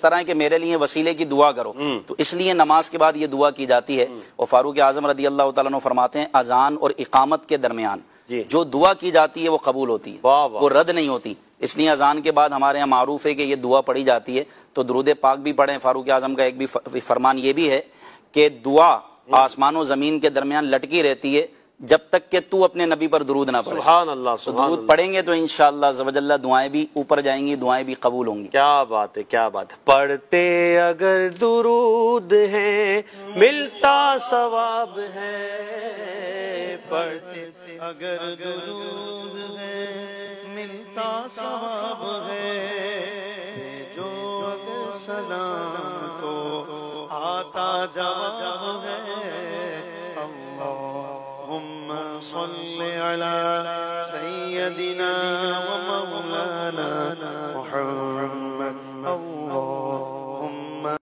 طرح ہے کہ میرے لیے وسیلے کی دعا کرو، تو اس لیے نماز کے بعد یہ دعا کی جاتی ہے۔ اور فاروق اعظم رضی اللہ تعالیٰ عنہ فرماتے ہیں اذان اور اقامت کے درمیان جو دعا کی جاتی ہے وہ قبول ہوتی ہے، وہ رد نہیں ہوتی۔ اس لیے اذان کے بعد ہمارے یہاں معروف ہے کہ یہ دعا پڑھی جاتی ہے، تو درود پاک بھی پڑھیں۔ فاروق اعظم کا ایک بھی فرمان یہ بھی ہے کہ دعا آسمان و زمین کے درمیان لٹکی رہتی ہے جب تک کہ تو اپنے نبی پر درود نہ پڑھے۔ سبحان اللہ، تو درود پڑھیں گے تو انشاءاللہ عز و جل دعائیں بھی اوپر جائیں گی، دعائیں بھی قبول ہوں گی۔ کیا بات ہے، کیا بات ہے۔ پڑھتے اگر درود ہے ملتا ثواب ہے، پڑھتے اگر درود ہے ملتا ثواب ہے، جو اگر سلام کو آتا جواب ہے۔ اللہم صل علی سیدنا و مولانا